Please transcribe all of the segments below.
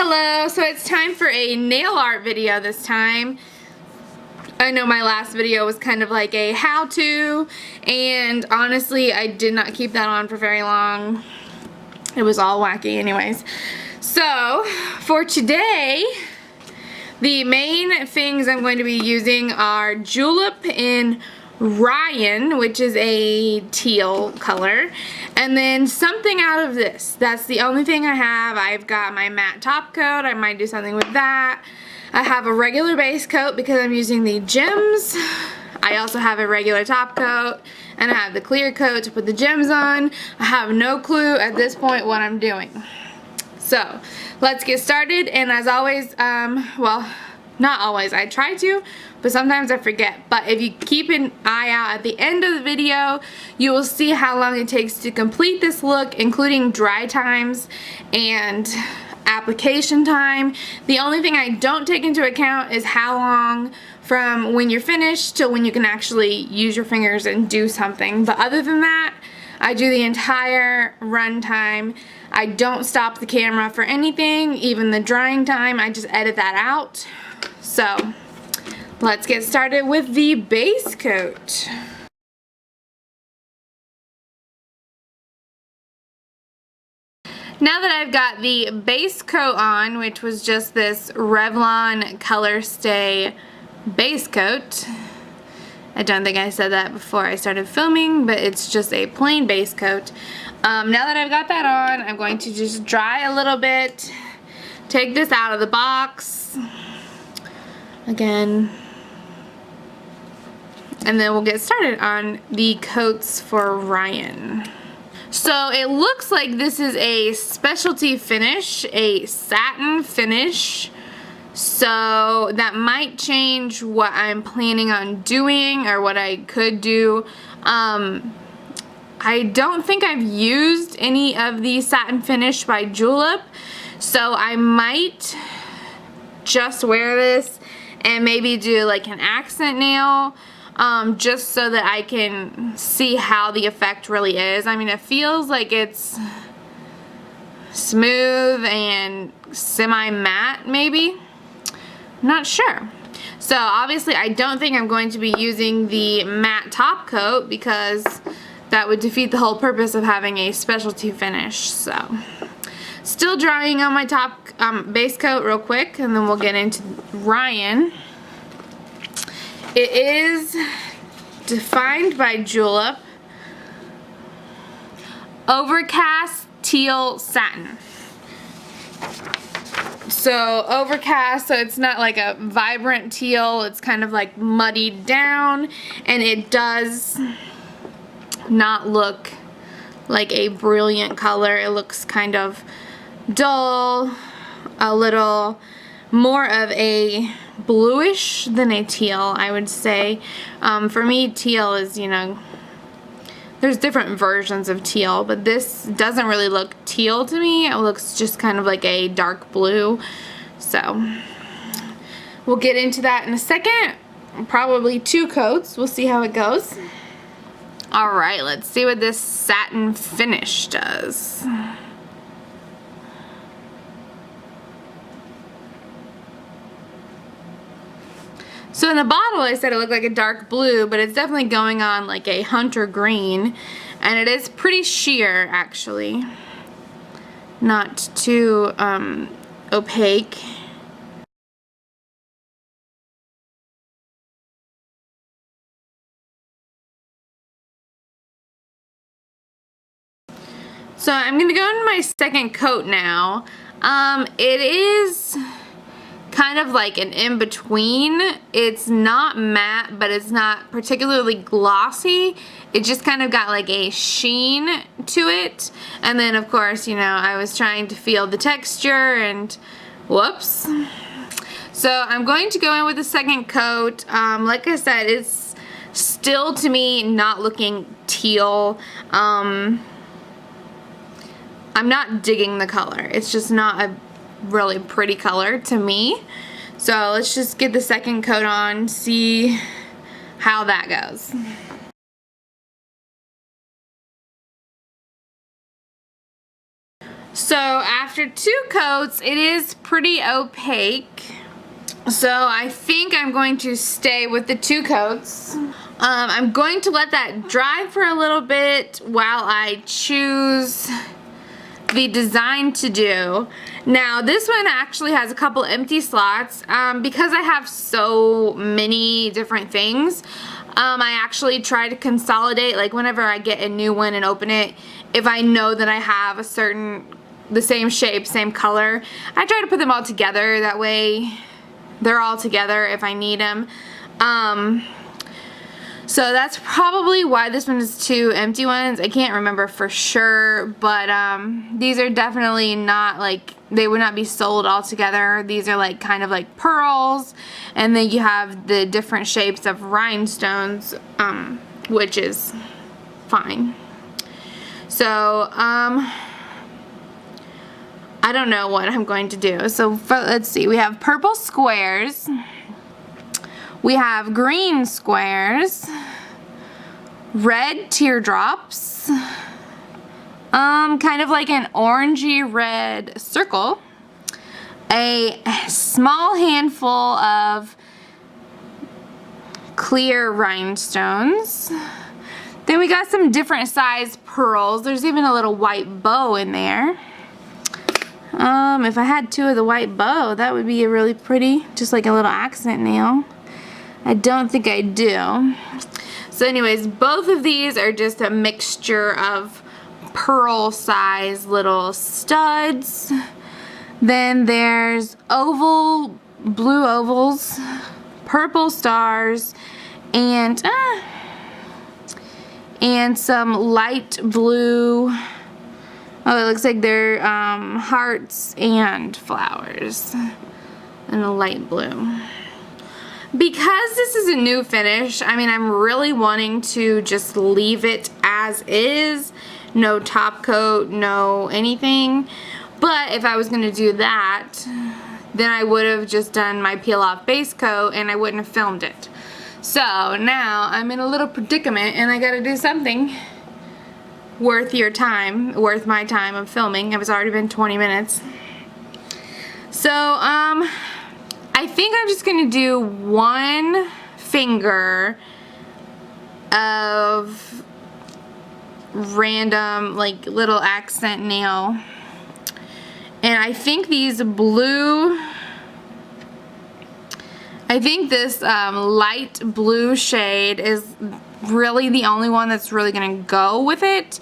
Hello, so it's time for a nail art video this time. I know my last video was kind of like a how-to, and honestly I did not keep that on for very long. It was all wacky anyways. So for today, the main things I'm going to be using are Julep Ryan, which is a teal color, and then something out of this. That's the only thing I have. I've got my matte top coat. I might do something with that. I have a regular base coat because I'm using the gems. I also have a regular top coat, and I have the clear coat to put the gems on. I have no clue at this point what I'm doing. So let's get started, and as always, well, not always, I try to, but sometimes I forget. But if you keep an eye out at the end of the video, you will see how long it takes to complete this look, including dry times and application time. The only thing I don't take into account is how long from when you're finished till when you can actually use your fingers and do something. But other than that, I do the entire run time. I don't stop the camera for anything, even the drying time. I just edit that out. So let's get started with the base coat. Now that I've got the base coat on, which was just this Revlon Color Stay base coat, I don't think I said that before I started filming, but it's just a plain base coat. Now that I've got that on, I'm going to just dry a little bit, take this out of the box again, and then we'll get started on the coats for Ryan. So it looks like this is a specialty finish, a satin finish. So that might change what I'm planning on doing or what I could do. I don't think I've used any of the satin finish by Julep, so I might just wear this and maybe do like an accent nail, just so that I can see how the effect really is. I mean, it feels like it's smooth and semi-matte maybe. Not sure. So obviously I don't think I'm going to be using the matte top coat because that would defeat the whole purpose of having a specialty finish. So still drying on my top base coat real quick, and then we'll get into Ryan. It is defined by Julep, overcast teal satin. So overcast, so it's not like a vibrant teal, it's kind of like muddied down, and it does not look like a brilliant color. It looks kind of dull, a little more of a bluish than a teal, I would say. For me, teal is, you know, there's different versions of teal, but this doesn't really look teal to me. It looks just kind of like a dark blue. So we'll get into that in a second. Probably 2 coats. We'll see how it goes. Alright, let's see what this satin finish does. So in the bottle I said it looked like a dark blue, but it's definitely going on like a hunter green, and it is pretty sheer actually, not too opaque. So I'm gonna go into my second coat now. It is kind of like an in-between. It's not matte, but it's not particularly glossy. It just kind of got like a sheen to it. And then of course, you know, I was trying to feel the texture and whoops. So I'm going to go in with the second coat. Like I said, it's still to me not looking teal. I'm not digging the color. It's just not a really pretty color to me. So let's just get the second coat on, see how that goes. So after 2 coats, it is pretty opaque. So I think I'm going to stay with the 2 coats. I'm going to let that dry for a little bit while I choose the design to do. Now this one actually has a couple empty slots because I have so many different things. I actually try to consolidate, like whenever I get a new one and open it, if I know that I have the same shape, same color, I try to put them all together. That way they're all together if I need them. So that's probably why this one is 2 empty ones. I can't remember for sure, but these are definitely not like, they would not be sold all together. These are like kind of like pearls, and then you have the different shapes of rhinestones, which is fine. So I don't know what I'm going to do. So let's see, we have purple squares. We have green squares, red teardrops, kind of like an orangey red circle, a small handful of clear rhinestones. Then we got some different size pearls. There's even a little white bow in there. If I had 2 of the white bow, that would be a really pretty, just like a little accent nail. I don't think I do. So anyways, both of these are just a mixture of pearl size little studs. Then there's blue ovals, purple stars, and some light blue. Oh, it looks like they're hearts and flowers, and a light blue. Because this is a new finish, I mean, I'm really wanting to just leave it as is. No top coat, no anything. But if I was going to do that, then I would have just done my peel off base coat and I wouldn't have filmed it. So now I'm in a little predicament and I got to do something worth your time, worth my time of filming. It's already been 20 minutes. So, I think I'm just going to do 1 finger of random like little accent nail, and I think this light blue shade is really the only one that's really going to go with it.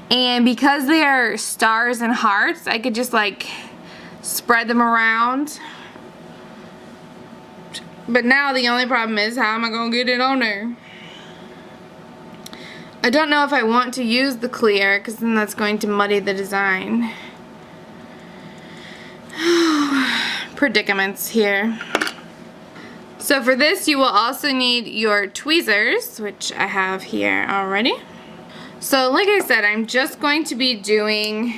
And because they are stars and hearts, I could just like spread them around. But now the only problem is, how am I going to get it on there? I don't know if I want to use the clear, because then that's going to muddy the design. Predicaments here. So for this, you will also need your tweezers, which I have here already. So like I said, I'm just going to be doing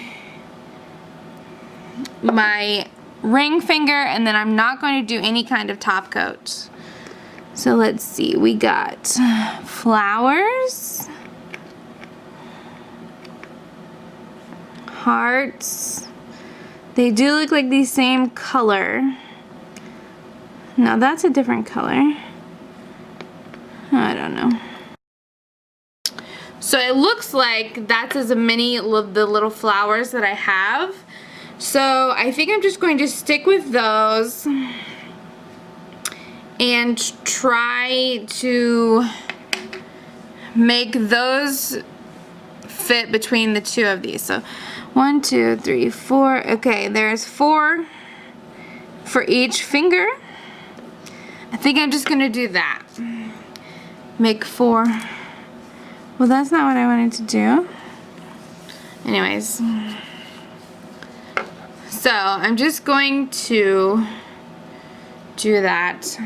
my ring finger, and then I'm not going to do any kind of top coat. So let's see, we got flowers, hearts. They do look like the same color. No, that's a different color. I don't know. So it looks like that's as many of the little flowers that I have. So I think I'm just going to stick with those and try to make those fit between the 2 of these. So 1, 2, 3, 4. Okay, there's 4 for each finger. I think I'm just gonna do that. Make 4. Well, that's not what I wanted to do. Anyways. So I'm just going to do that.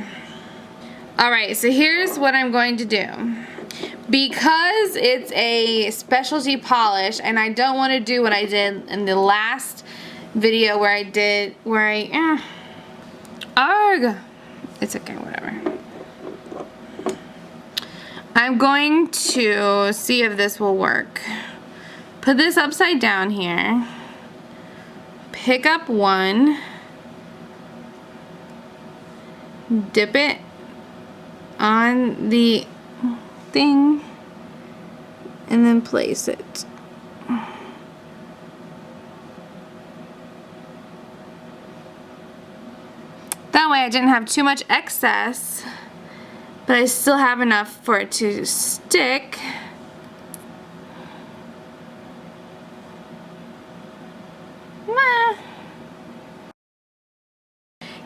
Alright, so here's what I'm going to do. Because it's a specialty polish and I don't want to do what I did in the last video arg! It's okay, whatever. I'm going to see if this will work. Put this upside down here. pick up one, dip it on the thing, and then place it. That way I didn't have too much excess, but I still have enough for it to stick.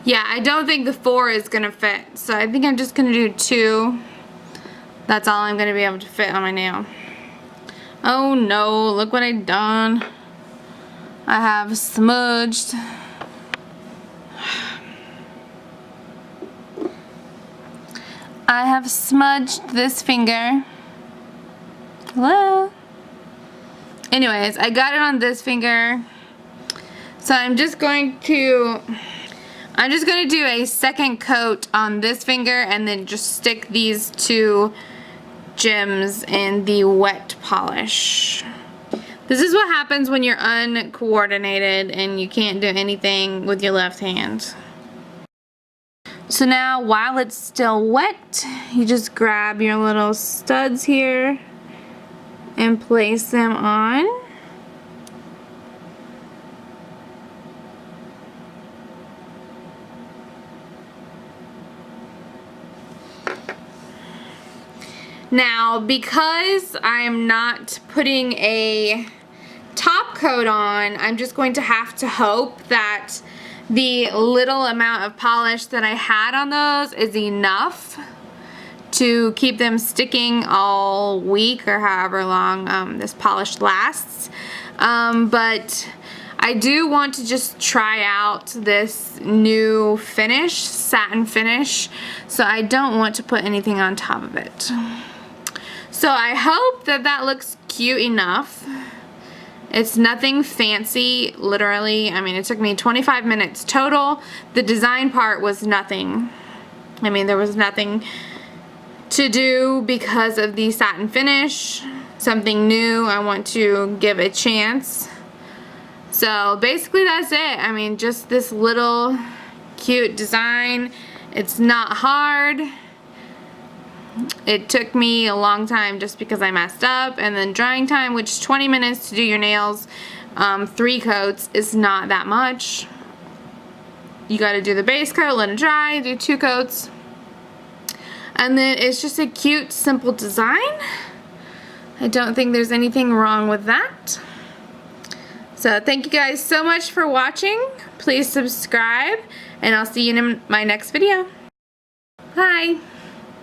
Yeah, I don't think the 4 is gonna fit, so I think I'm just gonna do 2. That's all I'm gonna be able to fit on my nail. Oh no, look what I've done. I have smudged. I have smudged this finger. Hello? Anyways, I got it on this finger. So I'm just going to do a second coat on this finger and then just stick these 2 gems in the wet polish. This is what happens when you're uncoordinated and you can't do anything with your left hand. So now, while it's still wet, you just grab your little studs here and place them on. Now, because I'm not putting a top coat on, I'm just going to have to hope that the little amount of polish that I had on those is enough to keep them sticking all week or however long this polish lasts. But I do want to just try out this new finish, satin finish, so I don't want to put anything on top of it. So I hope that that looks cute enough. It's nothing fancy, literally. I mean, it took me 25 minutes total. The design part was nothing. I mean, there was nothing to do because of the satin finish. Something new I want to give a chance. So basically that's it. I mean, just this little cute design. It's not hard. It took me a long time just because I messed up, and then drying time, which is 20 minutes to do your nails. 3 coats is not that much. You got to do the base coat, let it dry, do 2 coats, and then it's just a cute, simple design. I don't think there's anything wrong with that. So thank you guys so much for watching. Please subscribe, and I'll see you in my next video. Bye.